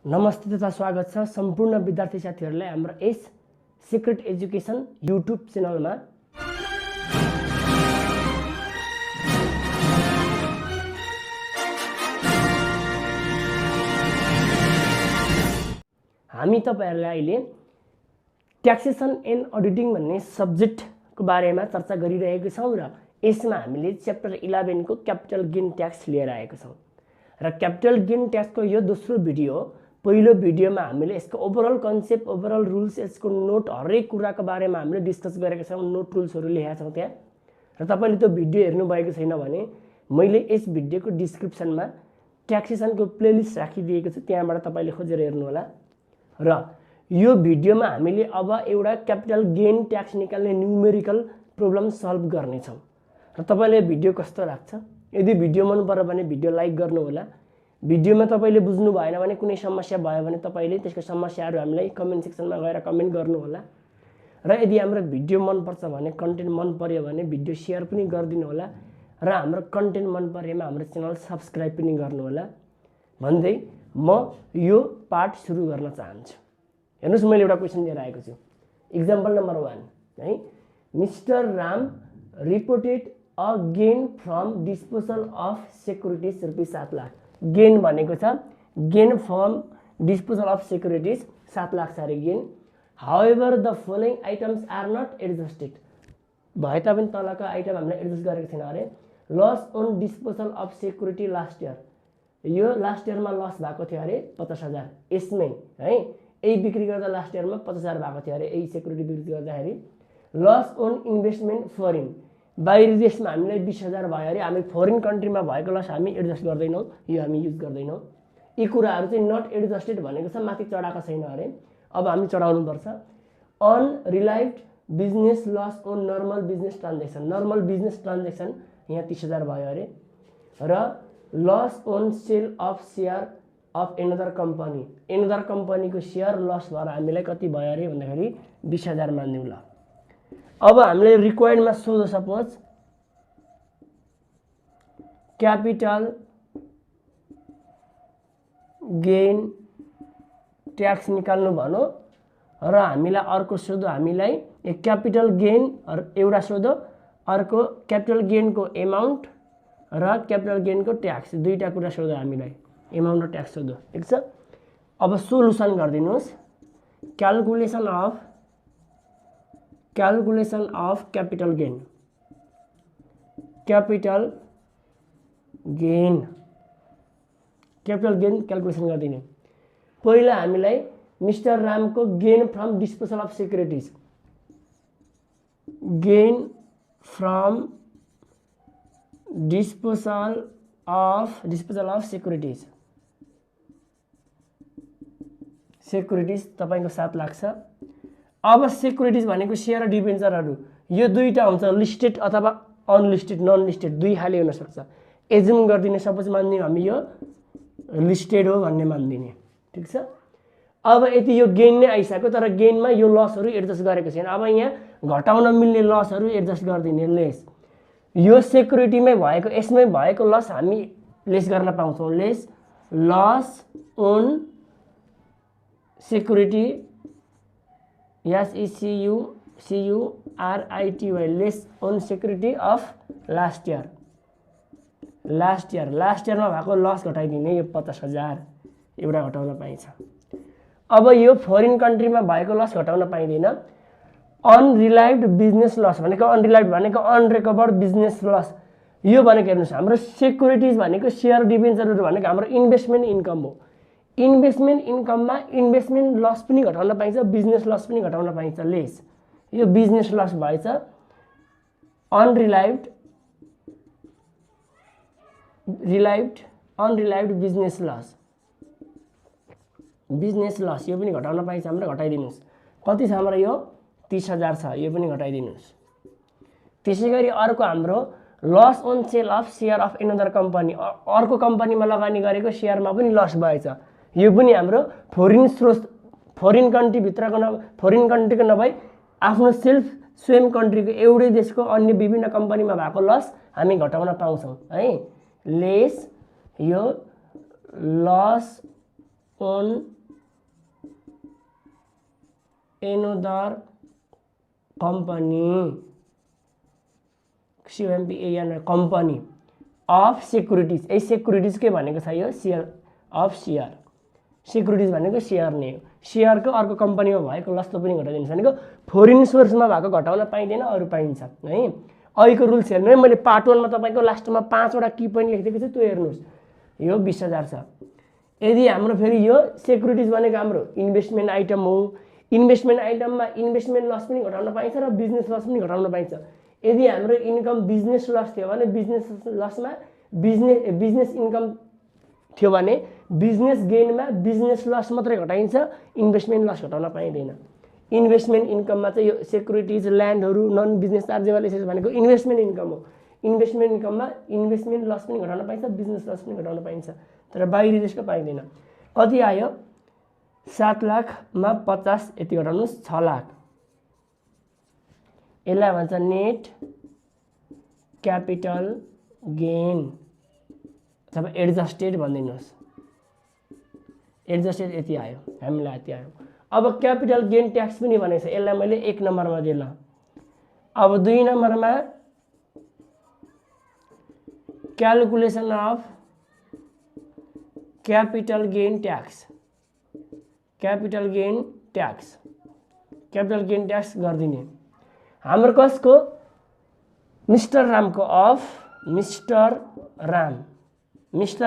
नमस्ते तथा स्वागत छ सम्पूर्ण विद्यार्थी साथीहरुलाई हाम्रो यस सिक्रेट एजुकेसन युट्युब च्यानलमा। हामी तपाईहरुलाई अहिले ट्याक्सेसन एन्ड अडिटिङ भन्ने सब्जेक्टको बारेमा चर्चा गरिरहेका छौं र यसमा हामीले च्याप्टर 11 को क्यापिटल गेन ट्याक्स लिएर आएका छौं र क्यापिटल गेन ट्याक्सको यो दोस्रो भिडियो हो। पहिलो भिडियोमा हामीले यसको ओभरअल कन्सेप्ट, ओभरअल रुल्स, यसको नोट हरेक कुराको बारेमा हामीले डिस्कस गरेका छौं, नोट रुल्सहरु लेखेका छौं त्यहाँ। र तपाईले त्यो भिडियो हेर्नु भएको छैन भने मैले यस भिडियोको डिस्क्रिप्सनमा ट्याक्सेसनको प्लेलिस्ट राखिदिएको छु, त्यहाँबाट तपाईले खोजेर हेर्नु होला। र यो भिडियोमा हामीले अब एउटा क्यापिटल गेन ट्याक्स निकाल्ने न्यूमेरिकल प्रब्लम सल्भ गर्ने छौं। र तपाईलाई भिडियो कस्तो लाग्छ? यदि भिडियो मन पर्यो भने भिडियो लाइक गर्नु होला। भिडियोमा तपाईले बुझ्नु भएन भने कुनै समस्या भयो भने तपाईले त्यसको समस्याहरु हामीलाई कमेन्ट सेक्सनमा गएर कमेन्ट गर्नु होला। र यदि हाम्रो भिडियो मन पर्छ भने, कन्टेन्ट मन पर्यो भने भिडियो शेयर पनि गरिदिनु होला र हाम्रो कन्टेन्ट मन परेमा हाम्रो च्यानल सब्स्क्राइब पनि गर्नु होला भन्दै म यो पार्ट सुरु गर्न चाहन्छु। हेर्नुस्, मैले एउटा क्वेशन लिएर आएको छु। एक्जाम्पल नम्बर 1 है, mister Ram reported a gain from disposal of securities रुपैयाँ 7 लाख। गेन भनेको छ gain from disposal of securities 7 lakh छ रे gain. However the following items are not adjusted. भए तापनि तलका आइटम हामीले एडजस्ट गरेको छैन अरे। Loss on disposal of security last year, यो लास्ट इयरमा लस भएको थियो अरे 50,000। यसमै है यही बिक्री गर्दा लास्ट इयरमा 50,000 भएको थियो अरे, यही सेक्युरिटी बिक्री गर्दाखेरि। लस अन इन्भेस्टमेन्ट फरेन, बाहिरी देशमा हामीलाई 20,000 भयो अरे, हामी फरेन कन्ट्रीमा भएको लस हामी एडजस्ट गर्दैनौं, यो हामी युज गर्दैनौं। यी कुराहरु चाहिँ नट एडजस्टेड भनेको छ माथि चढाएको छैन अरे, अब हामी चढाउनु पर्छ। Unrelieved business loss on normal business transaction, normal business transaction यहाँ 30,000 भयो अरे। र loss on sale of share of another company, another कम्पनीको शेयर लस भएर हामीलाई कति भयो अरे भन्दाखेरि 20,000 मान्दियौ ल। अब हामीले रिक्वायर्डमा सोध्यो सपोज क्यापिटल गेन ट्याक्स निकाल्नु भनो र हामीलाई अर्को सोध्यो, हामीलाई क्यापिटल गेन एउटा सोध्यो, अर्को क्यापिटल गेनको एमाउन्ट र क्यापिटल गेनको ट्याक्स, दुईटा कुरा सोध्यो हामीलाई, एमाउन्ट र ट्याक्स सोध्यो, ठीक छ। अब solution गरिदिनुस्। Calculation of capital gain, capital gain calculation गरिदिने। पहिला हामीलाई mister Ramco gain from disposal of securities, gain from disposal of securities तपाईको 7 लाख छ। अब सेक्युरिटीज भनेको शेयर र डिबेन्चरहरु, यो दुईटा हुन्छ, लिस्टेड अथवा अनलिस्टेड, नन लिस्टेड, दुई खाले हुन सक्छ। एज्युम गर्दिने, सपोज मान्दियौ हामी यो लिस्टेड हो भन्ने मान्दिने, ठीक छ। अब यति यो गेन नै आइसक्यो, तर गेनमा यो लसहरु एडजस्ट गरेको छैन। अब यहाँ घटाउन मिल्ने लसहरु एडजस्ट गर्दिने, लेस। यो सेक्युरिटीमै भएको, यसमै भएको लस हामी लेस गर्न पाउँछौं, less loss on security, SECURITY, less on security of last year. Last इयरमा भएको लस घटाइदिने, यो 50,000 एउटा घटाउन पाइन्छ। अब यो फरेन कन्ट्रीमा भएको लस घटाउन पाइदैन। अनरिलाइभ्ड बिजनेस लस भनेको, अनरिलाइभ्ड भनेको अनरिकभर्ड बिजनेस लस, यो भनेको हेर्नुस्, हाम्रो सेक्युरिटीज भनेको शेयर डिबेन्चरहरु भनेको हाम्रो इन्भेस्टमेन्ट इन्कम हो। इन्भेस्टमेन्ट इन्कममा इन्भेस्टमेन्ट लस पनि घटाउन पाइन्छ, बिजनेस लस पनि घटाउन पाइन्छ, लेस। यो बिजनेस लस भएछ अनरिलाइभ्ड बिजनेस लस, यो पनि घटाउन पाइन्छ हाम्रो, घटाइदिनुस्। कति छ हाम्रो? यो 30,000 छ, यो पनि घटाइदिनुस्। त्यसैगरी अर्को हाम्रो loss on sale of share of another company, अर्को कम्पनीमा लगानी गरेको शेयरमा पनि लस भएछ, यो पनि हाम्रो फरेन स्रोत, फरेन कन्ट्री भित्रको फरेन कन्ट्रीको नभई आफ्नो स्वयं कन्ट्रीको एउटै देशको अन्य विभिन्न कम्पनीमा भएको लस हामी घटाउन पाउँछौं है। लेस यो loss on another company company of securities ए securities के भनेको छ यो शेयर अफ शेयर सिक्युरिटिज भनेको शेयर नै हो शेयरको अर्को कम्पनीमा भएको लस पनि घटाइदिन्छ भनेको फोरेन सोर्समा भएको घटाउन पाइदैन अरु पाइन्छ है अहिलेको रुल्स हेर्नु है मैले पार्ट 1 मा तपाईको लास्टमा 5 वटा की पोइन्ट लेखिदिएको छु त्यो हेर्नुस् यो 20000 छ यदि हाम्रो फेरि यो सिक्युरिटिज भनेको हाम्रो इन्भेस्टमेन्ट आइटम हो इन्भेस्टमेन्ट आइटममा इन्भेस्टमेन्ट लस पनि घटाउन पाइन्छ र बिजनेस लस पनि घटाउन पाइन्छ यदि हाम्रो इन्कम बिजनेस लस थियो भने बिजनेस लसमा बिजनेस इन्कम थियो भने बिजनेस गेनमा बिजनेस लस मात्रै घटाइन्छ इन्भेस्टमेन्ट लस घटाउन पाइदैन इन्भेस्टमेन्ट इन्कममा चाहिँ यो सिक्युरिटिज ल्यान्डहरु नन बिजनेस चार्जेबल एसेट्स भनेको इन्भेस्टमेन्ट इन्कम हो इन्भेस्टमेन्ट इन्कममा इन्भेस्टमेन्ट लस पनि घटाउन पाइन्छ बिजनेस लस पनि घटाउन पाइन्छ तर बाहिरी देशको पाइदैन कति आयो 7 लाख मा 50 यति घटाउनुस् 6 लाख यसलाई भन्छ नेट क्यापिटल गेन अथवा एडजस्टेड भन्दिनुस् एडजस्टेड यति आयो हामीलाई यति आयो अब क्यापिटल गेन ट्याक्स पनि भनेको छ यसलाई मैले 1 नम्बरमा दिएँ ल अब 2 नम्बरमा calculation of capital gain tax capital gain tax गर्दिने हाम्रो कसको मिस्टर रामको अफ मिस्टर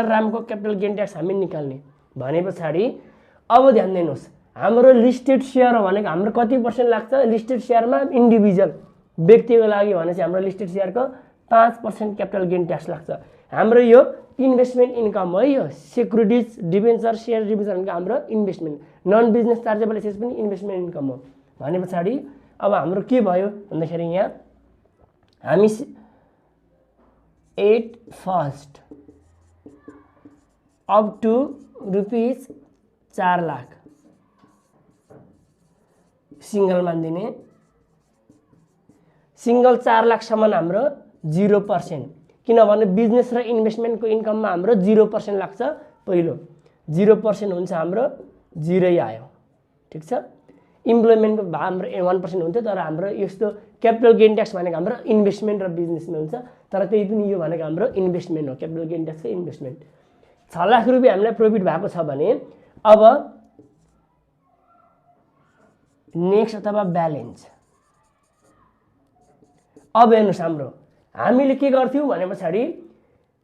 रामको क्यापिटल गेन ट्याक्स हामी निकाल्ने भनेपछि अब ध्यान दिनुस् हाम्रो लिस्टेड शेयर हो भनेको हाम्रो कति पर्सेन्ट लाग्छ लिस्टेड शेयरमा इन्डिभिजुअल व्यक्तिको लागि भने चाहिँ हाम्रो लिस्टेड शेयरको 5% क्यापिटल गेन ट्याक्स लाग्छ हाम्रो यो इन्भेस्टमेन्ट इन्कम है यो सिक्युरिटिज डिबेन्चर शेयर डिबेन्चर भनेको हाम्रो investment non business chargeable assets पनि इन्भेस्टमेन्ट इन्कम हो भनेपछि अब हाम्रो के भयो भन्दाखेरि यहाँ हामी 8 first up to rupees 4 lakh single मान्दिने सिंगल 4 लाख सम्म हाम्रो 0% किनभने बिजनेस र इन्भेस्टमेन्टको इन्कममा हाम्रो 0% लाग्छ पहिलो 0% हुन्छ हाम्रो 0 आयो ठीक छ इम्प्लोइमेन्टको हाम्रो 1% हुन्थ्यो तर हाम्रो यस्तो क्यापिटल गेन ट्याक्स भनेको हाम्रो इन्भेस्टमेन्ट र बिजनेसमा हुन्छ तर त्यही पनि यो भनेको हाम्रो इन्भेस्टमेन्ट हो क्यापिटल गेन ट्याक्सको इन्भेस्टमेन्ट 6 लाख रुपैयाँ हामीलाई प्रॉफिट भएको छ भने अब नेक्स्ट अथवा ब्यालेन्स अब हेर्नुस् हाम्रो हामीले के गर्थ्यौं भनेपछि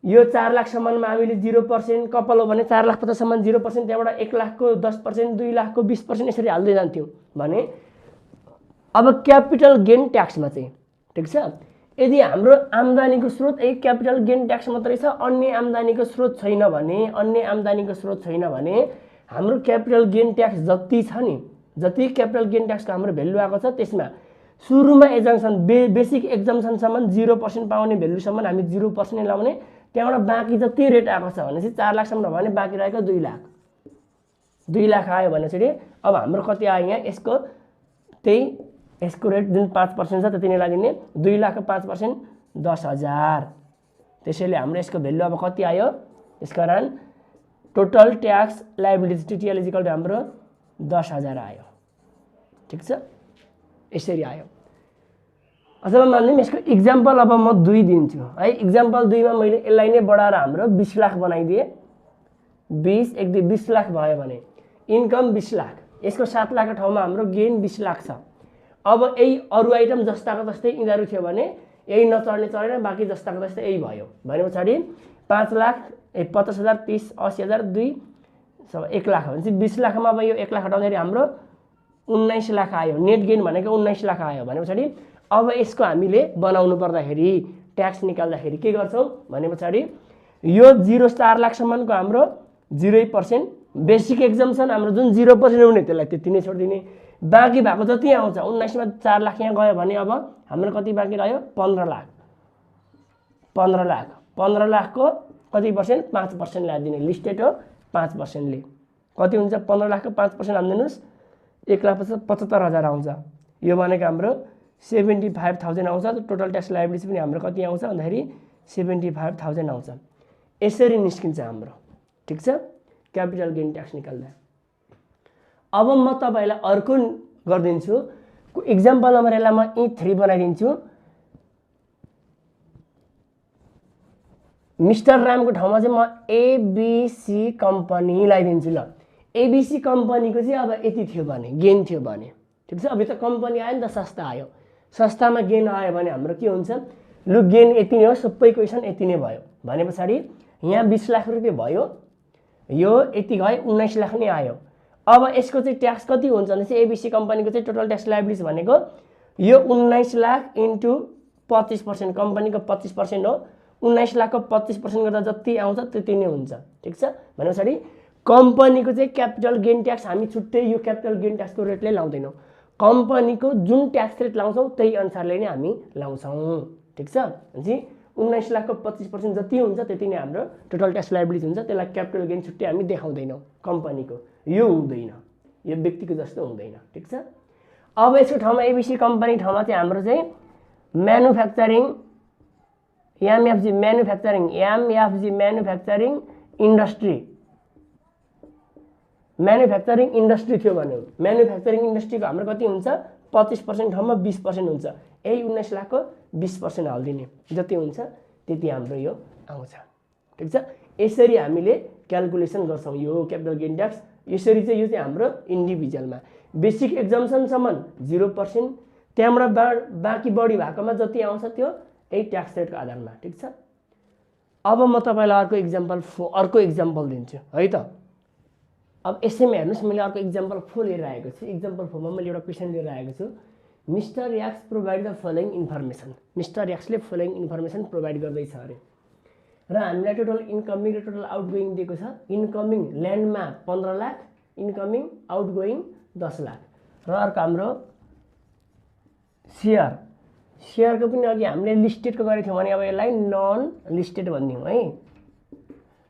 यो 4 लाख सम्ममा हामीले 0% कपल हो भने 4 लाख 50 सम्म 0% त्यहाँबाट 1 लाखको 10% 2 लाखको 20% यसरी हाल्दै जान्थ्यौं भने अब क्यापिटल गेन ट्याक्समा चाहिँ ठीक छ यदि हाम्रो आम्दानीको स्रोत एक क्यापिटल गेन ट्याक्स मात्रै छ अन्य आम्दानीको स्रोत छैन भने हाम्रो क्यापिटल गेन ट्याक्स जति छ नि जति क्यापिटल गेन ट्याक्सको हाम्रो भ्यालु आएको छ त्यसमा सुरुमा एक्जम्पसन बेसिक एक्जम्पसन सम्म 0% पाउने भ्यालु सम्म हामी 0% लाउने त्यहाँबाट बाँकी जति रेट आएको छ भनेपछि 4 लाख सम्म भने बाँकी रहेको 2 लाख आयो भनेपछि अब हाम्रो कति आयो यहाँ यसको त्यही यसको रेट जुन 5% छ त्यति नै लादिने 2 लाख 5% 10,000 त्यसैले हाम्रो यसको भ्यालु अब कति आयो यसकारण total tax liability TTL equal to हाम्रो 10,000 आयो ठीक छ यसरी आयो अथवा मान्दिम यसको एक्जाम्पल अब म 2 दिन्छु है एक्जाम्पल 2 मा मैले यसलाई नै बढाएर हाम्रो 20 लाख बनाइदिए 20 1 2 20 लाख भयो भने इन्कम 20 लाख यसको 7 लाखको ठाउँमा हाम्रो गेन 20 लाख छ अब यही अरु आइटम जस्ताको जस्तै यिनीहरु थियो भने यही नचढ्ने चढेन बाँकी जस्ताको जस्तै यही भयो भनेपछि 5 लाख 50,000 30 80,000 2 सब 1 लाख भनेपछि 20 लाखमा अब यो 1 लाख हटाउँदाखेरि हाम्रो 19 लाख आयो नेट गेन भनेको 19 लाख आयो भनेपछि अब यसको हामीले बनाउनु पर्दाखेरि ट्याक्स निकाल्दाखेरि के गर्छौं भनेपछि यो 0.4 लाख सम्मको हाम्रो 0% बेसिक एक्जम्पसन हाम्रो जुन 0% हुने त्यसलाई त्यति नै छोड्दिने बाँकी भएको जति आउँछ 19 मा 4 लाख यहाँ गयो भने अब हाम्रो कति बाँकी रह्यो 15 लाखको कति पर्सेन्ट 5% ल्यादिने लिस्टेड हो 5% ले कति हुन्छ 15 लाखको 5% हाल्दिनुस् 1,75,000 आउँछ यो भनेको हाम्रो 75,000 आउँछ टोटल ट्याक्स लायबिलिटी पनि हाम्रो कति आउँछ भन्दाखेरि 75,000 आउँछ यसरी निस्किन्छ हाम्रो ठीक छ क्यापिटल गेन ट्याक्स निकाल्दा अब म तपाईलाई अर्को गरिदिन्छु एक्जाम्पल नम्बर यसलाई म E3 बनाइदिन्छु। मिस्टर रामको ठाउँमा चाहिँ म एबीसी कम्पनी लगाइदिन्छु। ल एबीसी कम्पनीको चाहिँ अब यति थियो भने गेन थियो भने ठिक छ। अब त कम्पनी आयो नि त, सस्ता आयो, सस्तामा गेन आयो भने हाम्रो के हुन्छ, लु गेन यति नै हो, सबै क्वेसन यति नै भयो भने पछाडि यहाँ 20 लाख रुपियाँ भयो, यो यति गयो 19 लाख नै आयो। अब यसको चाहिँ ट्याक्स कति हुन्छ भने चाहिँ एबीसी कम्पनीको चाहिँ टोटल ट्याक्स लायबिलिटिज भनेको यो 19 लाख इन्टु 25%, कम्पनीको 25% हो। 19 लाखको 25% गर्दा जति आउँछ त्यति नै हुन्छ ठिक छ। भने पछाडि कम्पनीको चाहिँ क्यापिटल गेन ट्याक्स हामी छुट्टै यो क्यापिटल गेन ट्याक्सको रेटले लाउँदैनौँ, कम्पनीको जुन ट्याक्स रेट लाउँछौँ त्यही अनुसारले नै हामी लाउँछौँ ठिक छ। भनेपछि 19 लाखको 25% जति हुन्छ त्यति नै हाम्रो टोटल ट्याक्स लायबिलिटी हुन्छ, त्यसलाई क्यापिटल गेन छुट्टै हामी देखाउँदैनौँ कम्पनीको, यो हुँदैन, यो व्यक्तिको जस्तो हुँदैन ठिक छ। अब यसको ठाउँमा एबीसी कम्पनी ठाउँमा चाहिँ हाम्रो चाहिँ म्यानुफ्याक्चरिङ एमएफजी म्यानुफ्याक्चरिङ इन्डस्ट्री थियो भने म्यानुफ्याक्चरिङ इन्डस्ट्रीको हाम्रो कति हुन्छ 25% ठाउँमा 20% हुन्छ। यही 19 लाखको 20% हालिदिने, जति हुन्छ त्यति हाम्रो यो आउँछ ठिक छ। यसरी हामीले क्यालकुलेसन गर्छौँ यो क्यापिटल गेन ट्याक्स। यसरी चाहिँ यो चाहिँ हाम्रो इन्डिभिजुअलमा बेसिक एक्जम्पसनसम्म 0%, त्यहाँबाट बाँकी बढी भएकोमा जति आउँछ त्यो यही ट्याक्स रेटको आधारमा ठिक छ। अब म तपाईलाई अर्को इक्जाम्पल दिन्छु है त। अब यसैमा हेर्नुहोस्, मैले अर्को इक्जाम्पल 4 लिएर आएको छु। इक्जाम्पल 4 मा मैले एउटा क्वेसन लिएर आएको छु। Mister X provide the following information. Mister एक्सले फलोइङ इन्फर्मेसन प्रोभाइड गर्दैछ अरे र हामीलाई टोटल इन्कमिङ र टोटल आउटगोइङ दिएको छ। इन्कमिङ ल्यान्डमा 15 लाख, इन्कमिङ आउटगोइङ 10 लाख र अर्को हाम्रो सेयरको पनि अघि हामीले लिस्टेडको गरेको थियौँ भने अब यसलाई नन लिस्टेड भनिदिउँ है।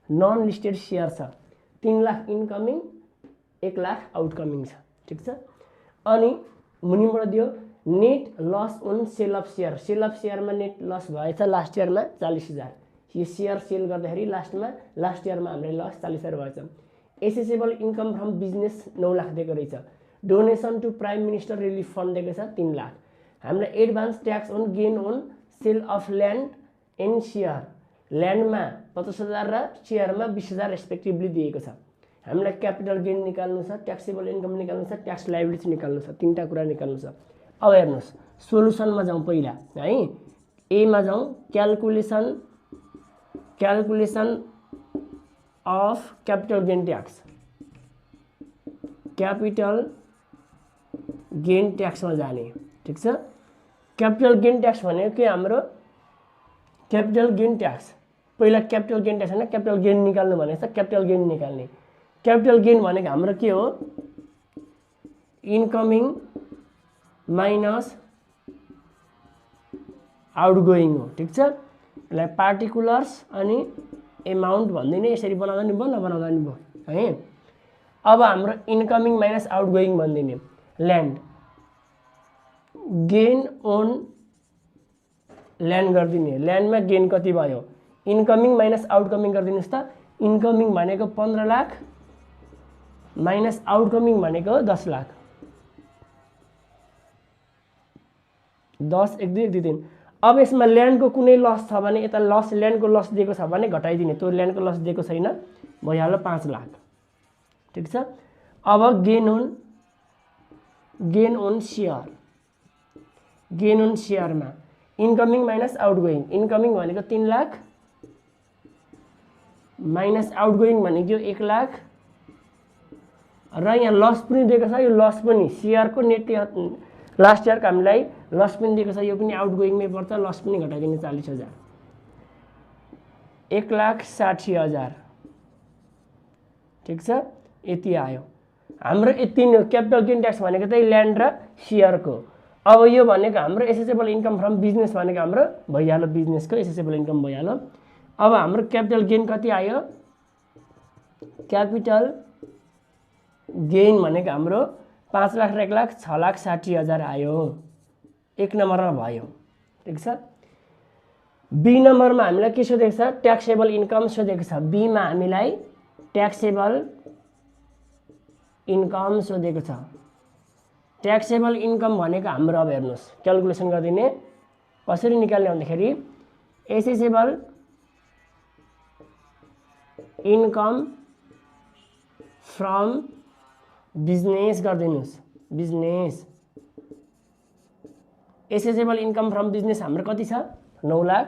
नन लिस्टेड सेयर छ, 3 लाख इन्कमिङ 1 लाख आउटकमिङ छ ठिक छ। अनि मुनिबाट दियो net loss on sale of share. Sale of सेयरमा नेट लस भएछ लास्ट इयरमा 40,000। यो सेयर सेल गर्दाखेरि लास्ट इयरमा हामीले लस 40,000 भएछ। Assessable income from business 9 lakh दिएको रहेछ। Donation to prime minister relief fund दिएको छ 3 लाख। हामीलाई advance tax on gain on sale of land and share, ल्यान्डमा 50,000 र सेयरमा 20,000 रेस्पेक्टिभली दिएको छ। हामीलाई क्यापिटल गेन निकाल्नु छ, ट्याक्सेबल इन्कम निकाल्नु छ, ट्याक्स लायबिलिटी निकाल्नु छ, तीनटा कुरा निकाल्नु छ। अब हेर्नुहोस् सोलुसनमा जाउँ पहिला है। एमा जाउँ calculation of capital gain tax. Capital gain ट्याक्समा जाने ठिक छ। क्यापिटल गेन ट्याक्स भनेको के हाम्रो क्यापिटल गेन ट्याक्स, पहिला क्यापिटल गेन ट्याक्स होइन क्यापिटल गेन निकाल्नु भनेको छ। क्यापिटल गेन निकाल्ने, क्यापिटल गेन भनेको हाम्रो के हो, इन्कमिङ माइनस आउटगोइङ हो ठिक छ। यसलाई पार्टिकुलर्स अनि एमाउन्ट भन्दिने, यसरी बनाउँदा नि भयो नबनाउँदा नि भयो है। अब हाम्रो इन्कमिङ माइनस आउटगोइङ भन्दिने, ल्यान्ड गेन अन ल्यान्ड गरिदिने, ल्यान्डमा गेन कति भयो, इन्कमिङ माइनस आउटकमिङ गरिदिनुहोस् त। इन्कमिङ भनेको 15 लाख माइनस आउटकमिङ भनेको 10 लाख। 10 1 2 1 2 3। अब यसमा ल्यान्डको कुनै लस छ भने यता लस ल्यान्डको लस दिएको छ भने घटाइदिने, त्यो ल्यान्डको लस दिएको छैन भइहाल्यो 5 लाख ठिक छ। अब gain on share, gain on सेयरमा इन्कमिङ माइनस आउटगोइङ, इन्कमिङ भनेको 3 लाख माइनस आउटगोइङ भनेको 1 लाख र यहाँ लस पनि दिएको छ। यो लस पनि सेयरको नेट लास्ट इयरको हामीलाई लस पनि दिएको छ, यो पनि आउटगोइङमै पर्छ। लस पनि घटाइदिने 40,000, 1,60,000 ठिक छ। यति आयो हाम्रो, यति नै क्यापिटल गेन ट्याक्स भनेको चाहिँ ल्यान्ड र सेयरको। अब यो भनेको हाम्रो एसेसेबल इन्कम फ्रम बिजनेस भनेको हाम्रो भइहाल्यो, बिजनेसको एसेसेबल इन्कम भइहाल्यो। अब हाम्रो क्यापिटल गेन कति आयो, क्यापिटल गेन भनेको हाम्रो 5 लाख र 1 लाख 6,60,000 आयो। 1 नम्बरमा भयो ठिक छ। बी नम्बरमा हामीलाई के सोधेको छ, ट्याक्सेबल इन्कम सोधेको छ। बीमा हामीलाई ट्याक्सेबल इन्कम सोधेको छ। ट्याक्सेबल इन्कम भनेको हाम्रो अब हेर्नुहोस् क्यालकुलेसन गरिदिने कसरी निकाल्ने भन्दाखेरि एसेसेबल इन्कम फ्रम बिजनेस गरिदिनुहोस्। Business accessible income from business हाम्रो कति छ 9 लाख।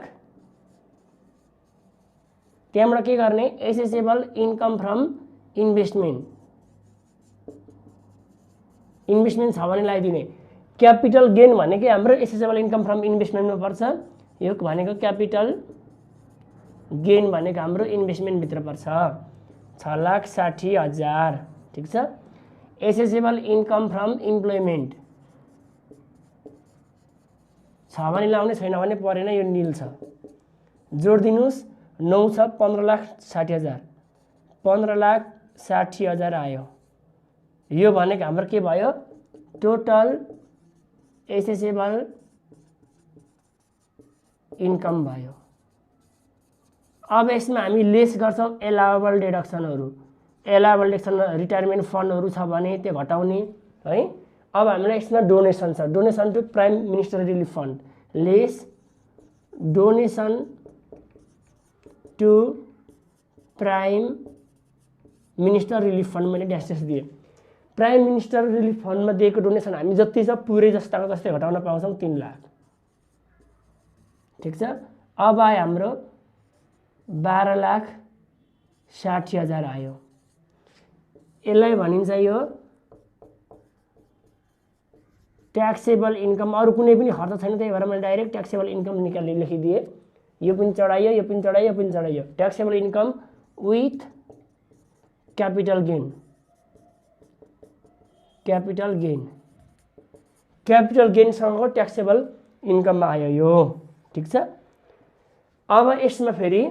त्यहाँबाट के गर्ने accessible income from investment. Investment छ भने लगाइदिने। क्यापिटल गेन भनेकै हाम्रो एसेसेबल इन्कम फ्रम इन्भेस्टमेन्टमा पर्छ। यो भनेको क्यापिटल गेन भनेको हाम्रो इन्भेस्टमेन्टभित्र पर्छ 6,60,000 ठिक छ। एसेसेबल इन्कम फ्रम इम्प्लोइमेन्ट छ भने लाउने छैन भने परेन यो नील छ। जोड दिनुस् 9 छ 15,60,000 15,60,000 आयो। यो भनेको हाम्रो के भयो टोटल एसेसेबल इन्कम भयो। अब यसमा हामी लेस गर्छौं एलाउएबल डिडक्सनहरु। एलाउएबल डिडक्सन रिटायरमेन्ट फन्डहरु छ भने त्यो घटाउने है। अब हामीलाई यसमा डोनेसन छ। Donation to prime minister relief fund less donation to prime minister relief fund मैले ड्यास दिए। प्राइम मिनिस्टर रिलिफ फन्डमा दिएको डोनेसन हामी जति छ पुरै जस्ताको जस्तै घटाउन पाउँछौं 3 लाख ठीक छ। अब आयो हाम्रो 12,60,000 आयो। यसलाई भनिन्छ यो ट्याक्सेबल इन्कम। अरु कुनै पनि खर्च छैन त्यही भएर मैले डाइरेक्ट ट्याक्सेबल इन्कम निकाल्ने लेखिदिए। यो पनि चढाइयो यो पनि चढाइयो यो पनि चढाइयो। Taxable income with capital gain. Capital gain capital gain सँगको ट्याक्सेबल इन्कममा आयो यो ठीक छ। अब यसमा फेरि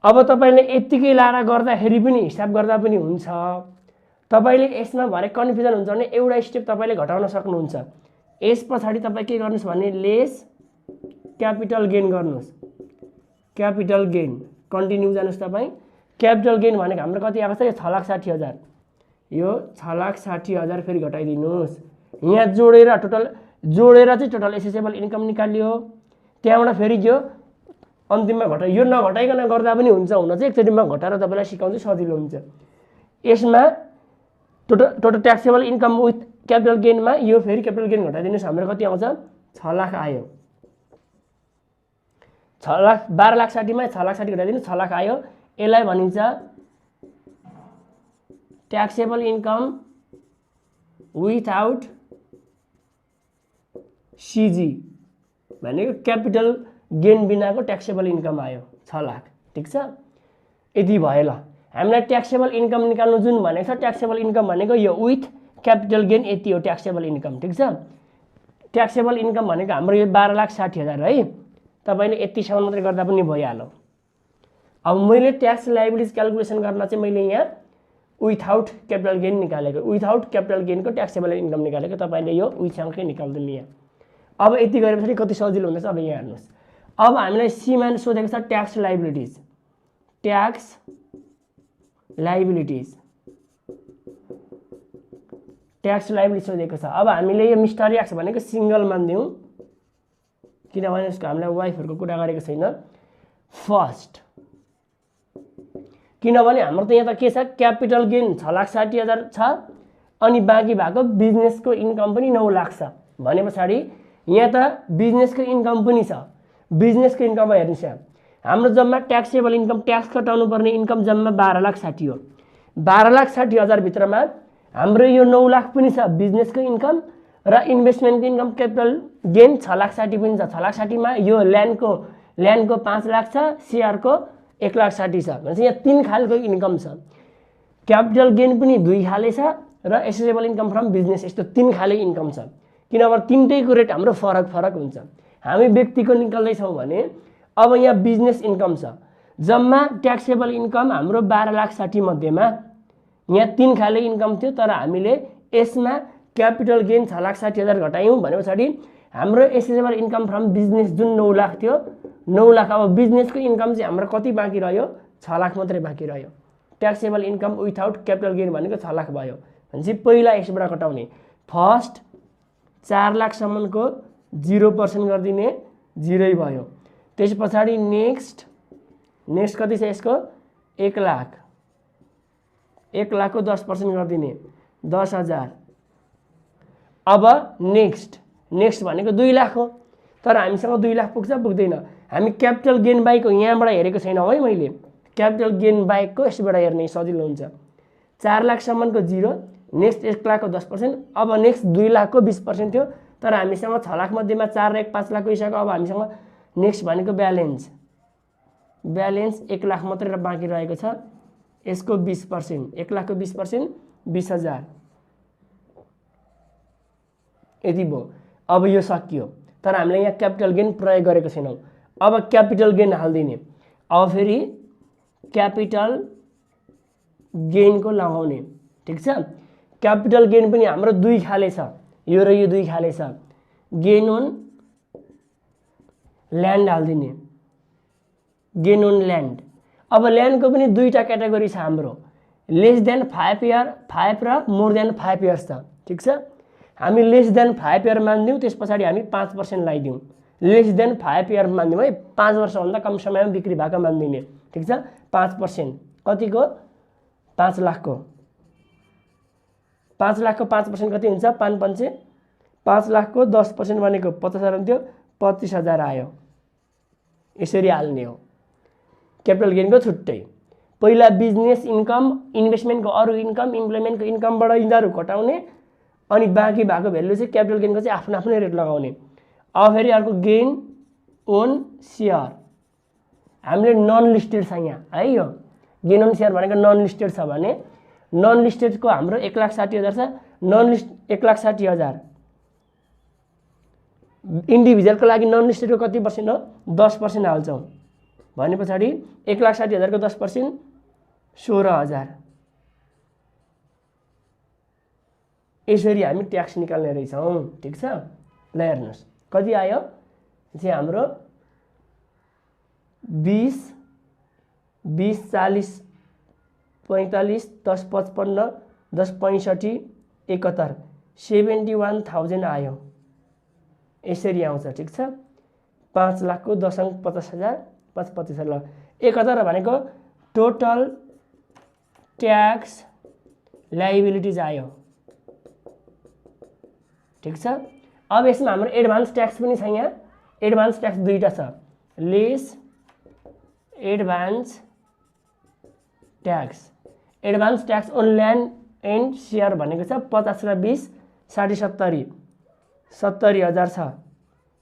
अब तपाईले यतिकै लारा गर्दाखेरि पनि हिसाब गर्दा पनि हुन्छ। तपाईले यसमा भरे कन्फ्युजन हुन्छ भने एउटा स्टेप तपाईले घटाउन सक्नुहुन्छ। यस पछाडी तपाई के गर्नुस् भने लेस क्यापिटल गेन गर्नुस्। क्यापिटल गेन कन्टिन्यू जानुस् तपाई। क्यापिटल गेन भनेको हाम्रो कति आएको छ यो 6,60,000। यो 6,60,000 फेरि घटाइदिनुस्। यहाँ जोडेर चाहिँ टोटल एसेसेबल इन्कम निकालियो। त्यहाँबाट फेरि यो अन्तिममा घटाइ यो नघटाइकन गर्दा पनि हुन्छ। हुन चाहिँ एकचोटीमा घटाएर तपाईलाई सिकाउनु सजिलो हुन्छ। यसमा total taxable income with capital गेनमा यो फेरि क्यापिटल गेन घटाइदिनुस्। हाम्रो कति आउँछ 6 लाख आयो। 6 लाख 12,60,000 मा 6,60,000 घटाइदिनु 6 लाख आयो। यसलाई भनिन्छ ट्याक्सेबल इन्कम विथआउट सीजी भनेको क्यापिटल गेन बिनाको ट्याक्सेबल इन्कम आयो 6 लाख ठीक छ। यति भयो ल। हामीलाई ट्याक्सेबल इन्कम निकाल्नु जुन भनेको छ ट्याक्सेबल इन्कम भनेको यो विथ क्यापिटल गेन यति हो ट्याक्सेबल इन्कम ठीक छ। ट्याक्सेबल इन्कम भनेको हाम्रो यो 12,60,000 है। तपाईले यतिसम्म मात्रै गर्दा पनि भइहाल्यो। अब मैले ट्याक्स लायबिलिटीज क्याल्कुलेसन गर्न चाहिँ मैले यहाँ विथआउट क्यापिटल गेन निकालेको। विथआउट क्यापिटल गेनको ट्याक्सेबल इन्कम निकालेको। तपाईले यो विथसँगै निकाल्दिनु यहाँ। अब यति गरेपछि कति सजिलो हुँदैछ अब यहाँ हेर्नुस्। अब हामीलाई सीमा सोधेको छ tax liabilities. Tax liabilities tax liability सोधेको छ। अब हामीले यो मिस्टर एक्स भनेको सिंगल मान्दियौ किनभने उसको हामीलाई वाइफहरुको कुरा गरेको छैन फर्स्ट। किनभने हाम्रो त यहाँ त के छ क्यापिटल गेन 6,60,000 छ अनि बाँकी भएको बिजनेसको इन्कम पनि 9 लाख छ भने पछाडी यहाँ त बिजनेसको इन्कम पनि छ। बिजनेसको इन्कममा हेर्नुस् हाम्रो जम्मा ट्याक्सेबल इन्कम ट्याक्स कटाउनु पर्ने इन्कम जम्मा 12,60,000 हो। 12,60,000 भित्रमा हाम्रो यो 9 लाख पनि छ बिजनेसको इन्कम र इन्भेस्टमेन्टको इन्कम क्यापिटल गेन 6,60,000 पनि छ। 6,60,000 मा यो ल्यान्डको 5 लाख छ शेयरको 1,60,000 छ भनेपछि यहाँ 3 खालको इन्कम छ। क्यापिटल गेन पनि 2 खाले छ र एसेसेबल इन्कम फ्रम बिजनेस यस्तो 3 खाले इन्कम छ। किनभने तीनटैको रेट हाम्रो फरक हुन्छ। हामी व्यक्तिको निकाल्दै छौं भने अब यहाँ बिजनेस इन्कम छ जम्मा ट्याक्सेबल इन्कम हाम्रो 12,60,000 मध्येमा यहाँ 3 खाले इन्कम थियो तर हामीले यसमा क्यापिटल गेन 6,60,000 घटायौं भने पछाडी हाम्रो एसेसेबल इन्कम फ्रम बिजनेस जुन 9 लाख थियो 9 लाख अब बिजनेसको इन्कम चाहिँ हाम्रो कति बाँकी रह्यो 6 लाख मात्रै बाँकी रह्यो। Taxable income without capital gain भनेको 6 लाख भयो भनेपछि पहिला यसबाट कटाउने फर्स्ट 4 लाखसम्मको 0% गरिदिने 0 भयो। त्यस पछाडि नेक्स्ट कति छ यसको 1 लाख 1 लाखको 10% गरिदिने 10,000। अब नेक्स्ट भनेको 2 लाख हो तर हामीसँग 2 लाख पुग्छ पुग्दैन हामी क्यापिटल गेन बाइकको यहाँबाट हेरेको छैनौँ है मैले क्यापिटल गेन बाइकको यसबाट हेर्ने सजिलो हुन्छ 4 लाखसम्मको 0 नेक्स्ट 1 लाखको 10% अब नेक्स्ट 2 लाखको 20% थियो तर हामीसँग 6 लाख मध्येमा 4 र 1 5 लाखको हिसाबको अब हामीसँग नेक्स्ट भनेको ब्यालेन्स 1 लाख मात्रै बाँकी रहेको छ यसको 20% 1 लाखको 20% 20,000 यति भयो। अब यो सकियो तर हामीले यहाँ क्यापिटल गेन प्रयोग गरेको छैनौँ अब क्यापिटल गेन हाल्दिने अब फेरि क्यापिटल गेनको लगाउने ठीक छ। क्यापिटल गेन पनि हाम्रो 2 खाले छ यो र यो 2 खाले छ गेन अन ल्यान्ड हाल्दिने गेन अन ल्यान्ड। अब ल्यान्डको पनि 2टा क्याटेगोरी छ हाम्रो लेस देन 5 इयर 5 र मोर देन 5 इयर्स छ ठीक छ। हामी लेस देन 5 इयर मान्दियौँ त्यस पछाडि हामी 5% लगाइदिउँ लेस देन 5 इयर मान्दियौँ है 5 वर्षभन्दा कम समयमा बिक्री भएको मान्दिने ठीक छ। 5% कतिको 5 लाखको 5% कति हुन्छ 5 लाखको 10% भनेको 50,000 हुन्थ्यो 25,000 आयो यसरी हाल्ने हो। क्यापिटल गेनको छुट्टै पहिला बिजनेस इन्कम इन्भेस्टमेन्टको अरू इन्कम इम्प्लोइमेन्टको इन्कमबाट यिनीहरू घटाउने अनि बाँकी भएको भ्यालु चाहिँ क्यापिटल गेनको चाहिँ आफ्नो आफ्नो रेट लगाउने। अब फेरि अर्को गेन ओन सेयर हामीले नन लिस्टेड छ यहाँ है यो गेन ओन सेयर भनेको नन लिस्टेड छ भने नन लिस्टेडको हाम्रो 1,60,000 छ नन लिस्ट 1,60,000 इन्डिभिजुअलको लागि नन लिस्टेडको कति पर्सेन्ट हो 10% हाल्छौँ भने पछाडि 1,60,000 को 10% 16,000 यसरी हामी ट्याक्स निकाल्ने रहेछौँ ठीक छ। ल हेर्नुहोस् कति आयो चाहिँ हाम्रो 20 40 45 10 55 10 65 71 71,000 आयो यसरी आउँछ ठीक छ। 5 लाखको 10,50,000 5,25,000 ल 71 भनेको टोटल ट्याक्स लाइबिलिटिज आयो ठीक छ। अब यसमा हाम्रो एडभान्स ट्याक्स पनि छ यहाँ एडभान्स ट्याक्स 2टा छ less advance tax on land and share भनेको छ 50 र 20 70 70,000 छ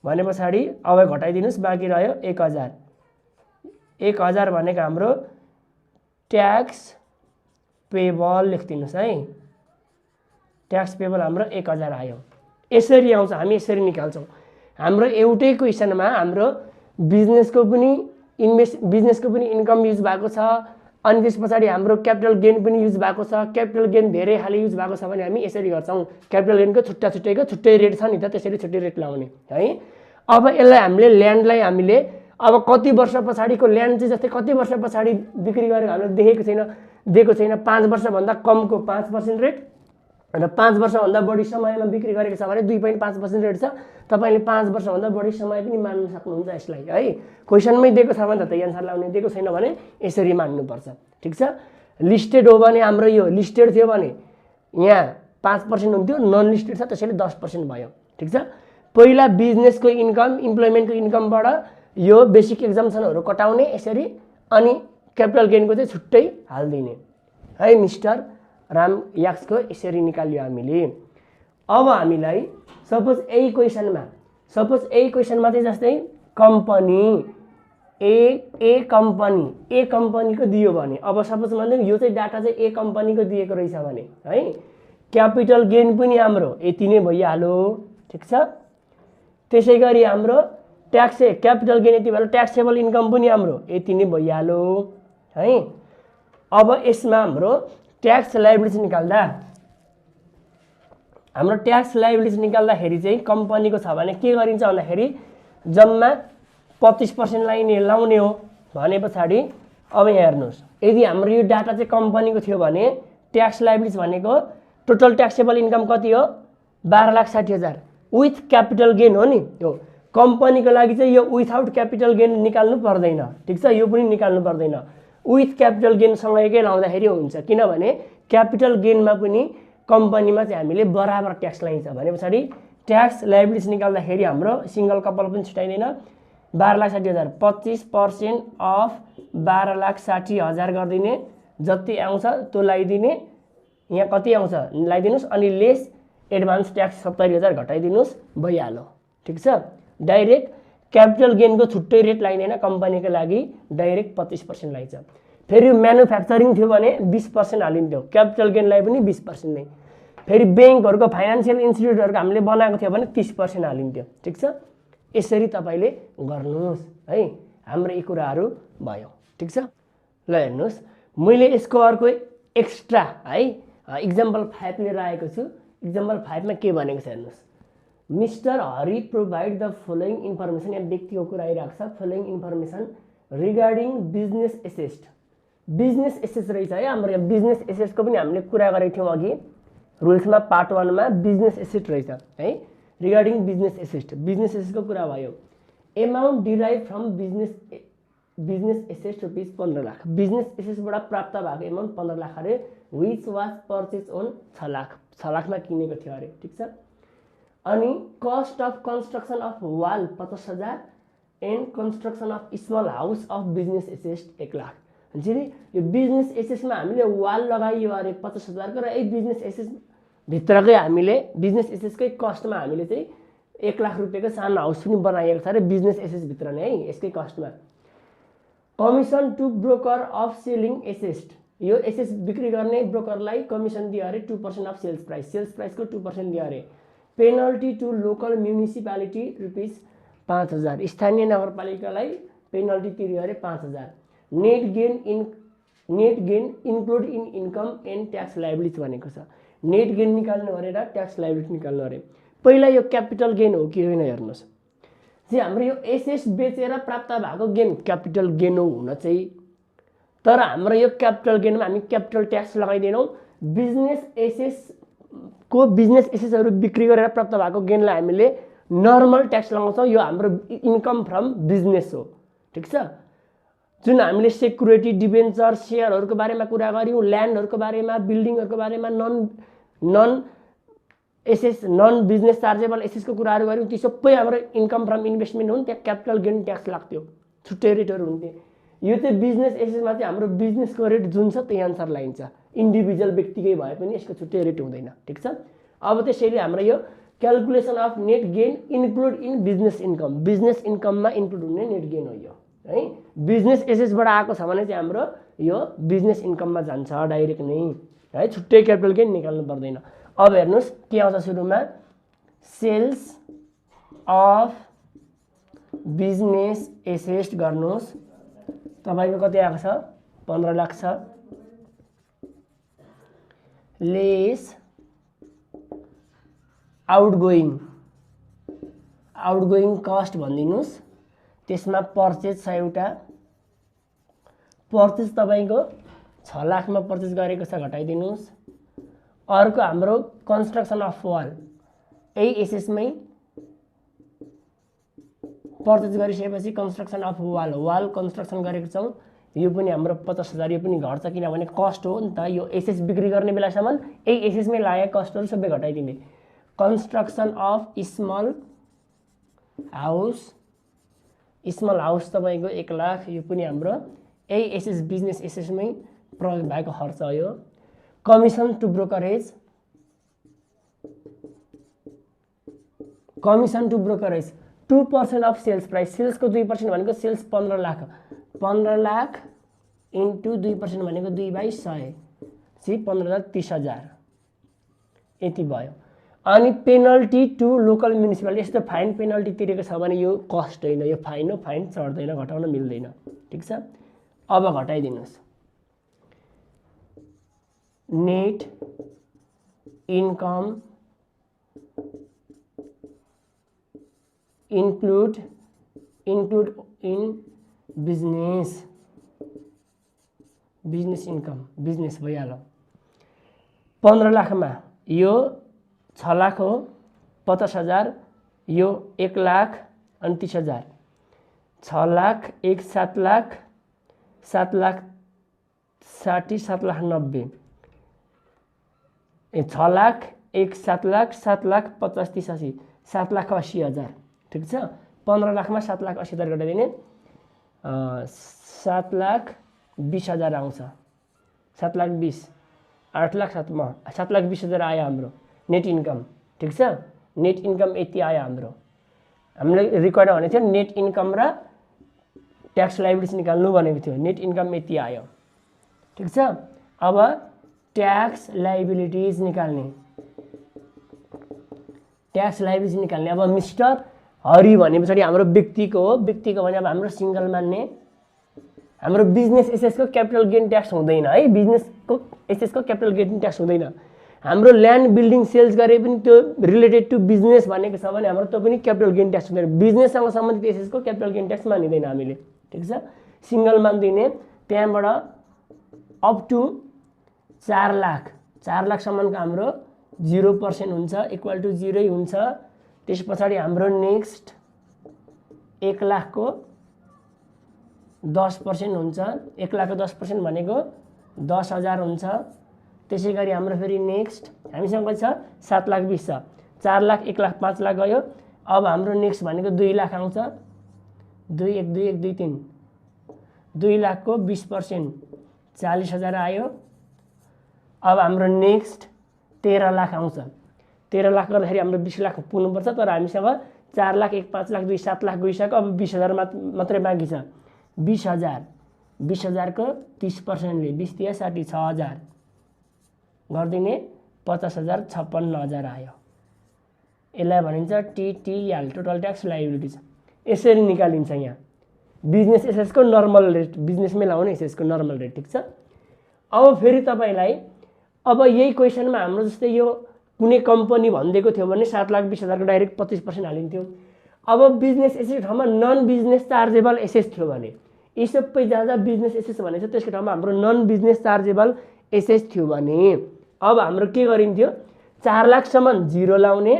भने पछाडि अब घटाइदिनुस् बाँकी रह्यो 1,000 भनेको हाम्रो ट्याक्स पेबल लेखिदिनुस् है ट्याक्स पेबल हाम्रो 1,000 आयो यसरी आउँछ हामी यसरी निकाल्छौँ। हाम्रो एउटै क्वेसनमा हाम्रो बिजनेसको पनि इन्कम युज भएको छ अनि त्यस पछाडि हाम्रो क्यापिटल गेन पनि युज भएको छ क्यापिटल गेन धेरै खाले युज भएको छ भने हामी यसरी गर्छौँ क्यापिटल गेनको छुट्टै रेट छ नि त त्यसरी छुट्टै रेट लाउने है। अब यसलाई हामीले ल्यान्डलाई हामीले अब कति वर्ष पछाडिको ल्यान्ड चाहिँ जस्तै कति वर्ष पछाडि बिक्री गरेको हामीले दिएको छैन 5 वर्षभन्दा कमको 5% रेट र 5 वर्षभन्दा बढी समयमा बिक्री गरेको छ भने 2.5% रेट छ तपाईले 5 वर्षभन्दा बढी समय पनि मान्न सक्नुहुन्छ यसलाई है। क्वेसनमै दिएको छ भने त एन्सर लाउने दिएको छैन भने यसरी मान्नुपर्छ ठीक छ। लिस्टेड हो भने हाम्रो यो लिस्टेड थियो भने यहाँ 5% हुन्थ्यो नन लिस्टेड छ त्यसैले 10% भयो ठीक छ। पहिला बिजनेसको इन्कम इम्प्लोइमेन्टको इन्कमबाट यो बेसिक एक्जम्पसनहरु कटाउने यसरी अनि क्यापिटल गेनको चाहिँ छुट्टै हाल्दिने है मिस्टर राम याक्सको यसरी निकाल्यो हामीले। अब हामीलाई सपोज यही क्वेसनमा चाहिँ जस्तै कम्पनी ए कम्पनीको दियो भने अब सपोज भन्दै यो चाहिँ डाटा चाहिँ ए कम्पनीको दिएको रहेछ भने है क्यापिटल गेन पनि हाम्रो यति नै भइहाल्यो ठीक छ। त्यसैगरी हाम्रो ट्याक्स क्यापिटल गेन यति भएर ट्याक्सेबल इन्कम पनि हाम्रो यति नै भइहाल्यो है। अब यसमा हाम्रो ट्याक्स लायबिलिटी निकाल्दा हाम्रो ट्याक्स लायबिलिटी निकाल्दाखेरि चाहिँ कम्पनीको छ भने के गरिन्छ भन्दाखेरि जम्मा 25% लाउने हो भने पछाडि अब यहाँ हेर्नुहोस्, यदि हाम्रो यो डाटा चाहिँ कम्पनीको थियो भने ट्याक्स लायबिलिटिज भनेको टोटल ट्याक्सेबल इन्कम कति हो 12,60,000 विथ क्यापिटल गेन हो नि। यो कम्पनीको लागि चाहिँ यो विथआउट क्यापिटल गेन निकाल्नु पर्दैन, ठिक छ, यो पनि निकाल्नु पर्दैन। विथ क्यापिटल गेन सँगैकै लाउँदाखेरि हुन्छ, किनभने क्यापिटल गेनमा पनि कम्पनीमा चाहिँ हामीले बराबर ट्याक्स लाइन्छ भने पछाडि ट्याक्स लायबिलिटिज निकाल्दाखेरि हाम्रो सिंगल कपल पनि छुटाइदैन। 12,60,000 25% अफ 12,60,000 गरिदिने, जति आउँछ त्यो लगाइदिने, यहाँ कति आउँछ लगाइदिनुहोस्, अनि लेस एडभान्स ट्याक्स 70,000 घटाइदिनुहोस्, भइहाल्यो, ठिक छ। डाइरेक्ट क्यापिटल गेनको छुट्टै रेट लगाइँदैन, कम्पनीको लागि डाइरेक्ट 25% लगाइन्छ। फेरि म्यानुफ्याक्चरिङ थियो भने 20% हालिन्थ्यो, क्यापिटल गेनलाई पनि 20% नै। फेरि ब्याङ्कहरूको फाइनान्सियल इन्स्टिट्युटहरूको हामीले बनाएको थियो भने 30% हालिन्थ्यो, ठिक छ। यसरी तपाईँले गर्नुहोस् है, हाम्रो यी कुराहरू भयो, ठिक छ। ल हेर्नुहोस्, मैले यसको अर्को एक्स्ट्रा है इक्जाम्पल 5 लिएर आएको छु। इक्जाम्पल 5 मा के भनेको छ हेर्नुहोस्, mister Hari provide the following information, यहाँ व्यक्तिको कुरा आइरहेको छ, following information regarding business asset. Business asset रहेछ है हाम्रो, यहाँ बिजनेस एसेट्सको पनि हामीले कुरा गरेको थियौँ अघि रुल्समा पार्ट 1 मा बिजनेस एसेट रहेछ है। रिगार्डिङ बिजनेस एसेट, बिजनेस एसेटको कुरा भयो। Amount derive from business asset rupees 15 lakh, business एसेटबाट प्राप्त भएको एमाउन्ट 15 लाख अरे, which was purchase on 6 lakh, 6 लाखमा किनेको थियो अरे, ठिक छ। अनि cost of construction of wall 50,000 and construction of small house of business asset 1 lakh. भनेपछि यो बिजनेस एसेटमा हामीले वाल लगाइयो अरे 50,000 को, र यही बिजनेस एसेट भित्रकै हामीले बिजनेस एसेटकै कस्टमा हामीले चाहिँ 1 लाख रुपियाँको सानो हाउस पनि बनाइएको छ अरे बिजनेस एसेट भित्र नै है, यसकै कस्टमा। Commission to broker of selling asset, यो एसेट बिक्री गर्ने ब्रोकरलाई कमिसन दियो अरे 2% अफ सेल्स प्राइस, सेल्स प्राइसको 2% दियो अरे। Penalty to local municipality rupees 5,000, स्थानीय नगरपालिकालाई पेनल्टी तिर्यो अरे 5,000। Net gain include in income and tax liability भनेको छ। नेट गेन निकाल्नु अरे र ट्याक्स लायबिलिटी निकाल्नु अरे। पहिला यो क्यापिटल गेन हो कि होइन हेर्नुहोस्, चाहिँ हाम्रो यो एसेट्स बेचेर प्राप्त भएको गेन क्यापिटल गेन हो हुन चाहिँ, तर हाम्रो यो क्यापिटल गेनमा हामी क्यापिटल ट्याक्स लगाइदिनौँ। बिजनेस एसेट्सहरू बिक्री गरेर प्राप्त भएको गेनलाई हामीले नर्मल ट्याक्स लगाउँछौँ, यो हाम्रो इन्कम फ्रम बिजनेस हो, ठिक छ। जुन हामीले सेक्युरिटी डिबेन्चर सेयरहरूको बारेमा कुरा गऱ्यौँ, ल्यान्डहरूको बारेमा, बिल्डिङहरूको बारेमा, नन बिजनेस चार्जेबल एसेट्सको कुराहरू गऱ्यौँ, ती सबै हाम्रो इन्कम फ्रम इन्भेस्टमेन्ट हो नि, त्यहाँ क्यापिटल गेन ट्याक्स लाग्थ्यो, छुट्टै रेटहरू हुन्थे। यो चाहिँ बिजनेस एसेटमा चाहिँ हाम्रो बिजनेसको रेट जुन छ त्यही अनुसार लगाइन्छ, इन्डिभिजुअल व्यक्तिकै भए पनि यसको छुट्टै रेट हुँदैन, ठिक छ। अब त्यसैले हाम्रो यो calculation of net gain include in business income, business इन्कममा इन्क्लुड हुने नेट गेन हो यो है। बिजनेस एसेट्सबाट आएको छ भने चाहिँ हाम्रो यो बिजनेस इन्कममा जान्छ डाइरेक्ट नै है, छुट्टै क्यापिटल गेन निकाल्नु पर्दैन। अब हेर्नुहोस् के आउँछ सुरुमा, सेल्स अफ बिजनेस एसेट गर्नुहोस्, तपाईँको कति आएको छ 15 लाख छ, लेस आउटगोइङ कस्ट भनिदिनुहोस्, त्यसमा पर्चेज छ एउटा, पर्चेज तपाईँको 6 लाखमा पर्चेज गरेको छ घटाइदिनुहोस्। अर्को हाम्रो कन्स्ट्रक्सन अफ वाल, यही एसेट्समै पर्चेज गरिसकेपछि कन्स्ट्रक्सन अफ वाल कन्स्ट्रक्सन गरेको छौँ, यो पनि हाम्रो 50,000, यो पनि घट्छ किनभने कस्ट हो नि त, यो एसेट्स बिक्री गर्ने बेलासम्म यही एसेट्समै लागेको कस्टहरू सबै घटाइदिने। कन्स्ट्रक्सन अफ स्मल हाउस तपाईँको 1 लाख, यो पनि हाम्रो यही एसेट्स बिजनेस एसेट्समै प्रयोग भएको खर्च हो यो। Commission to brokerage 2% of sales price, सेल्सको 2% भनेको सेल्स 15 लाख, 15 लाख इन्टु 2% भनेको 2/100, 15,000 30,000 यति भयो। अनि पेनल्टी टु लोकल म्युनिसिपालिटी, यस्तो फाइन पेनल्टी तिरेको छ भने यो कस्ट होइन, यो फाइन हो, फाइन चढ्दैन, घटाउन मिल्दैन, ठिक छ। अब घटाइदिनुहोस्, net income include in business business income business भइहाल्यो। 15 लाखमा यो 6 लाख हो, 50,000 यो 1 लाख 29,000, 6 लाख 1 7 लाख 7 लाख 60 7 लाख 90, 6 लाख 1 7 लाख 7 लाख 50 30 80 7 लाख 80,000। ठिक छ। 15 लाखमा 7 लाख 80,000 घटाइदिने 7 लाख 20,000 आउँछ। 7 लाख 20 8 लाख 7 लाख 20,000 आयो हाम्रो नेट इन्कम। ठिक छ। नेट इन्कम यति आयो हाम्रो। हामीले रिक्वायर्ड भनेको थियो नेट इन्कम र ट्याक्स लायबिलिटिज निकाल्नु भनेको थियो। नेट इन्कम यति आयो। ठिक छ। अब ट्याक्स लायबिलिटिज निकाल्ने। ट्याक्स लायबिलिटिज निकाल्ने। अब मिस्टर हरि भने पछाडि हाम्रो व्यक्तिको हो। व्यक्तिको भने अब हाम्रो सिंगल मान्ने। हाम्रो बिजनेस एसेसको क्यापिटल गेन ट्याक्स हुँदैन है। बिजनेसको एसेसको क्यापिटल गेन ट्याक्स हुँदैन। हाम्रो ल्यान्ड बिल्डिङ सेल्स गरे पनि त्यो रिलेटेड टु बिजनेस भनेको छ भने हाम्रो त्यो पनि क्यापिटल गेन ट्याक्स हुँदैन। बिजनेससँग सम्बन्धित एसेसको क्यापिटल गेन ट्याक्स मानिँदैन हामीले। ठिक छ। सिंगल मान्दिने। त्यहाँबाट अप टु 4 लाख 4 लाखसम्मको हाम्रो 0% हुन्छ, इक्वल टु 0 हुन्छ। त्यस पछाडि हाम्रो नेक्स्ट 1 लाखको 10% हुन्छ। 1 लाखको 10% भनेको 10,000 हुन्छ। त्यसै गरी हाम्रो फेरि नेक्स्ट हामीसँग कति छ 7 लाख 20 छ। 4 लाख 1 लाख 5 लाख गयो। अब हाम्रो नेक्स्ट भनेको 2 लाख आउँछ। 2 1 2 1 2 3 2 लाखको 20% 40,000 आयो। अब हाम्रो नेक्स्ट 13 लाख आउँछ। 13 लाख गर्दाखेरि हाम्रो 20 लाख पुग्नुपर्छ। तर हामीसँग 4 लाख 1 5 लाख 2 7 लाख गइसक्यो। अब 20,000 मात्रै बाँकी छ। 20,000 20,000 को 30%ले 20 × 60 6,000 गरिदिने 50,000 56,000 आयो। यसलाई भनिन्छ टिटिएल टोटल ट्याक्स लायबिलिटिज। यसरी निकालिन्छ यहाँ बिजनेस एसेसको नर्मल रेट। बिजनेसमै लाउने एसेसको नर्मल रेट। ठिक छ। अब फेरि तपाईलाई अब यही क्वेसनमा हाम्रो जस्तै यो कुनै कम्पनी भनिदिएको थियो भने 7 लाख 20,000 को डाइरेक्ट 25% हालिन्थ्यो। अब बिजनेस एसेस ठाउँमा नन बिजनेस चार्जेबल एसेस थियो भने यी सबै जहाँ बिजनेस एसेस भनेको छ त्यसको ठाउँमा हाम्रो नन बिजनेस चार्जेबल एसेस थियो भने अब हाम्रो के गरिन्थ्यो 4 लाखसम्म 0 लाउने।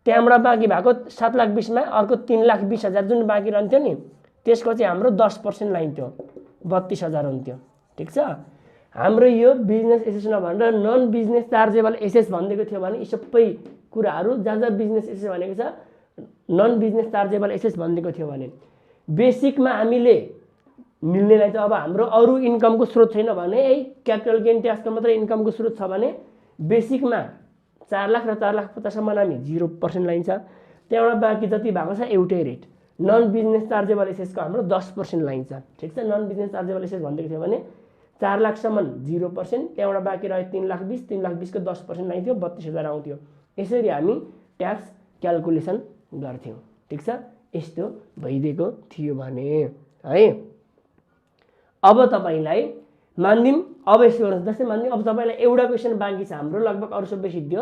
त्यहाँबाट बाँकी भएको 7 लाख 20 मा अर्को 3 लाख 20,000 जुन बाँकी रहन्थ्यो नि त्यसको चाहिँ हाम्रो 10% लाइन्थ्यो 32,000 हुन्थ्यो। ठिक छ। हाम्रो यो बिजनेस एसेस नभनेर नन बिजनेस चार्जेबल एसेस भनिदिएको थियो भने यी सबै कुराहरू जहाँ बिजनेस एसेस भनेको छ नन बिजनेस चार्जेबल एसेस भनिदिएको थियो भने बेसिकमा हामीले मिल्नेलाई त अब हाम्रो अरू इन्कमको स्रोत छैन भने है क्यापिटल गेन ट्याक्सको मात्रै इन्कमको स्रोत छ भने बेसिकमा 4 लाख र 4 लाख 50 सम्म हामी 0% लाइन्छ। त्यहाँबाट बाँकी जति भएको छ एउटै रेट। नन बिजनेस चार्जेबल एसेसको हाम्रो 10% लाइन्छ। ठिक छ। नन बिजनेस चार्जेबल एसेस भनिदिएको थियो भने 4 लाखसम्म 0%, त्यहाँबाट बाँकी रह्यो 3 लाख 20, 3 लाख 20 को 10% लाइन्थ्यो 32,000 आउँथ्यो। यसरी हामी ट्याक्स क्याल्कुलेसन गर्थ्यौँ। ठिक छ। यस्तो भइदिएको थियो भने है। अब तपाईलाई मान्दिम अब यसो गर्नु जस्तै मान्दिम अब तपाईलाई एउटा क्वेशन बाँकी छ हाम्रो लगभग अरु सबै सिद्धियो।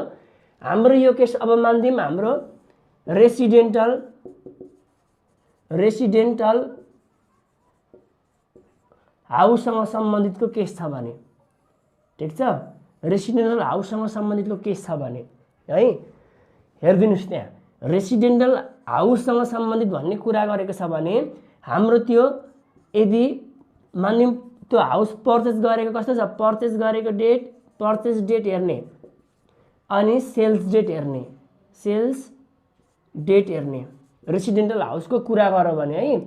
हाम्रो यो केस अब मान्दिम हाम्रो रेसिडेन्टल हाउससँग सम्बन्धितको केस छ भने ठीक छ। रेसिडेन्टल हाउससँग सम्बन्धितको केस छ भने है हेर्दिनुस् त्यहाँ रेसिडेन्टल हाउससँग सम्बन्धित भन्ने कुरा गरेको छ भने हाम्रो त्यो यदि मानिम त्यो हाउस पर्चेज गरेको कस्तो छ पर्चेज गरेको डेट पर्चेज डेट हेर्ने अनि सेल्स डेट हेर्ने रेसिडेन्टल हाउसको कुरा गरौँ भने है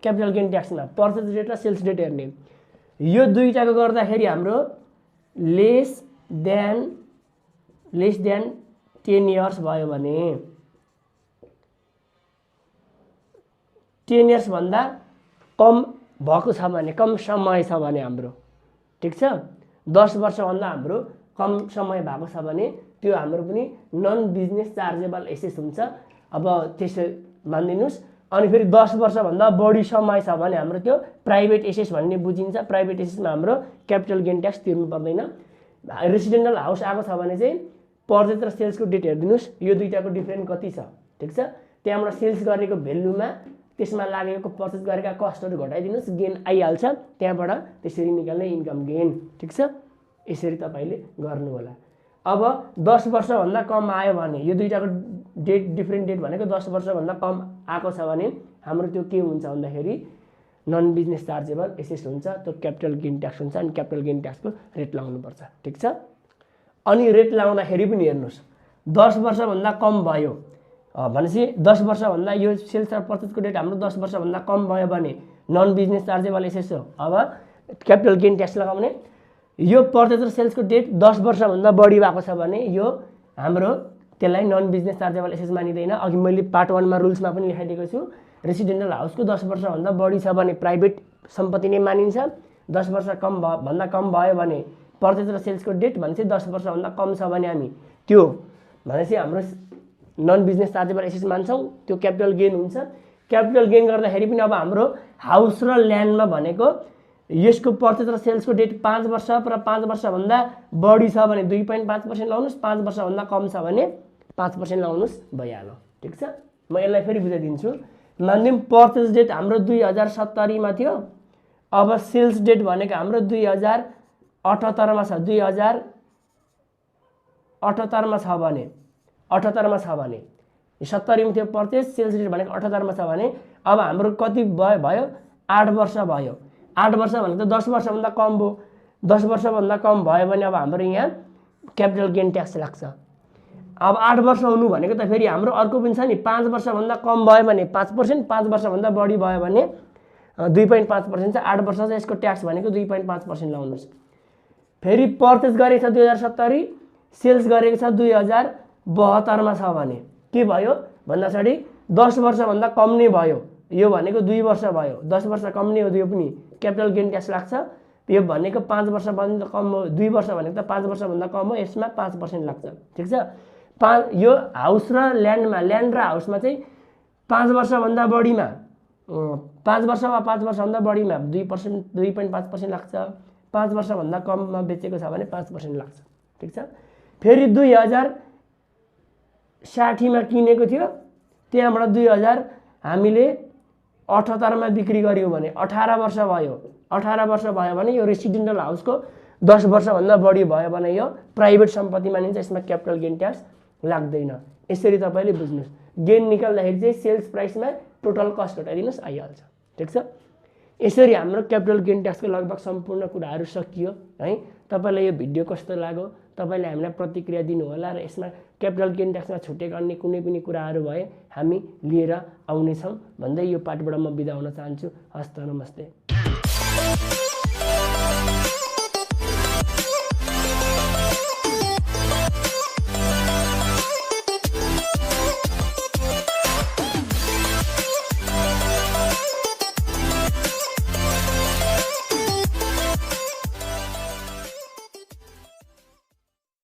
क्यापिटल गेन ट्याक्समा पर्चेज डेट र सेल्स डेट हेर्ने यो दुईटाको गर्दाखेरि हाम्रो लेस देन 10 इयर्स भयो भने 10 इयर्स भन्दा कम भएको छ भने कम समय छ भने हाम्रो ठीक छ 10 वर्ष भन्दा हाम्रो कम समय भएको छ भने त्यो हाम्रो पनि नन बिजनेस चार्जेबल एसेस हुन्छ। अब त्यसो मान्दिनुस् अनि फेरि 10 वर्ष भन्दा बढी समय छ भने हाम्रो त्यो प्राइभेट एसेस भन्ने बुझिन्छ। प्राइभेट एसेसमा हाम्रो क्यापिटल गेन ट्याक्स तिर्नु पर्दैन। रेसिडेन्टल हाउस आएको छ भने चाहिँ पर्चेज र सेल्सको डेट हेर्दिनुस् यो दुईटाको डिफरेन्स कति छ ठीक छ। त्यहाँबाट सेल्स गरेको भेल्युमा त्यसमा लागेको पर्चेस गरेका कस्टहरू घटाइदिनुस्, गेन आइहाल्छ, त्यहाँबाट त्यसरी निकाल्ने इन्कम गेन। ठिक छ, यसरी तपाईले गर्नु होला। अब 10 वर्षभन्दा कम आयो भने यो दुईटाको डेट डिफ्रेन्ट डेट भनेको 10 वर्षभन्दा कम आएको छ भने हाम्रो त्यो के हुन्छ भन्दाखेरि नन बिजनेस चार्जेबल एसेट हुन्छ, त्यो क्यापिटल गेन ट्याक्स हुन्छ अनि क्यापिटल गेन ट्याक्सको रेट लगाउनुपर्छ। ठिक छ, अनि रेट लगाउँदाखेरि पनि हेर्नुहोस् 10 वर्षभन्दा कम भयो भनेपछि 10 वर्षभन्दा यो सेल्स र पर्चेसको डेट हाम्रो 10 वर्षभन्दा कम भयो भने नन बिजनेस चार्जेबल एसेट हो। अब क्यापिटल गेन ट्याक्स लगाउने यो पर्चेस र सेल्सको डेट 10 वर्षभन्दा बढी भएको छ भने यो हाम्रो त्यसलाई नन बिजनेस चार्जेबल एसेट मानिँदैन। अघि मैले पार्ट 1 मा रुल्समा पनि लेखाइदिएको छु। रेसिडेन्शियल हाउसको 10 वर्षभन्दा बढी छ भने प्राइभेट सम्पत्ति नै मानिन्छ। 10 वर्ष भन्दा कम भयो भने पर्चेस र सेल्सको डेट भनेपछि 10 वर्षभन्दा कम छ भने हामी त्यो भनेपछि हाम्रो नन बिजनेस चार्जेबल एसेट मान्छौँ, त्यो क्यापिटल गेन हुन्छ। क्यापिटल गेन गर्दाखेरि पनि अब हाम्रो हाउस र ल्यान्डमा भनेको यसको पर्चेस र सेल्सको डेट 5 वर्ष र 5 वर्षभन्दा बढी छ भने 2.5% लाउनुस्, 5 वर्षभन्दा कम छ भने 5% लाउनुस्, भइहाल्यो। ठिक छ, म यसलाई फेरि बुझाइदिन्छु। मानिलिउँ पर्चेस डेट हाम्रो 2070 मा थियो, अब सेल्स डेट भनेको हाम्रो 2078 मा छ, 2078 मा छ भने 78 मा छ भने 70 मा थियो पर्चेस, सेल्स डेट भनेको 78 मा छ भने अब हाम्रो कति भयो 8 वर्ष भयो। 8 वर्ष भनेको त 10 वर्षभन्दा कम भयो। 10 वर्षभन्दा कम भयो भने अब हाम्रो यहाँ क्यापिटल गेन ट्याक्स लाग्छ। अब 8 वर्ष हुनु भनेको त फेरि हाम्रो अर्को पनि छ नि, 5 वर्षभन्दा कम भयो भने 5%, 5 वर्षभन्दा बढी भयो भने 2.5% छ। 8 वर्ष चाहिँ यसको ट्याक्स भनेको 2.5% लाउनुहोस्। फेरि पर्चेस गरेको छ 2070, सेल्स गरेको छ 2072 मा छ भने के भयो भन्दाखेरि 10 वर्षभन्दा कम नै भयो। यो भनेको 2 वर्ष भयो, 10 वर्ष कम नै हो, यो पनि क्यापिटल गेन ट्याक्स लाग्छ। यो भनेको 5 वर्षभन्दा कम हो, 2 वर्ष भनेको त 5 वर्षभन्दा कम हो, यसमा 5% लाग्छ। ठिक छ, यो हाउस र ल्यान्डमा, ल्यान्ड र हाउसमा चाहिँ 5 वर्षभन्दा बढीमा 5 वर्ष वा 5 वर्षभन्दा बढीमा 2%, 2.5% लाग्छ। 5 वर्षभन्दा कममा बेचेको छ भने 5% लाग्छ। ठिक छ, फेरि 2060 मा किनेको थियो, त्यहाँबाट 2000 हामीले 78 मा बिक्री गर्यौँ भने 18 वर्ष भयो। 18 वर्ष भयो भने यो रेसिडेन्शियल हाउसको 10 वर्षभन्दा बढी भयो भने यो प्राइभेट सम्पत्ति मानिन्छ, यसमा क्यापिटल गेन ट्याक्स लाग्दैन। यसरी तपाईँले बुझ्नुहोस्। गेन निकाल्दाखेरि चाहिँ सेल्स प्राइसमा टोटल कस्ट घटाइदिनुहोस्, आइहाल्छ। ठिक छ, यसरी हाम्रो क्यापिटल गेन ट्याक्सको लगभग सम्पूर्ण कुराहरू सकियो है। तपाईँलाई यो भिडियो कस्तो लाग्यो, तपाईँले हामीलाई प्रतिक्रिया दिनुहोला र यसमा क्यापिटल गेन ट्याक्समा छुटेका अन्य कुनै पनि कुराहरू भए हामी लिएर आउनेछौँ भन्दै यो पाठबाट म बिदा हुन चाहन्छु। हस्त, नमस्ते।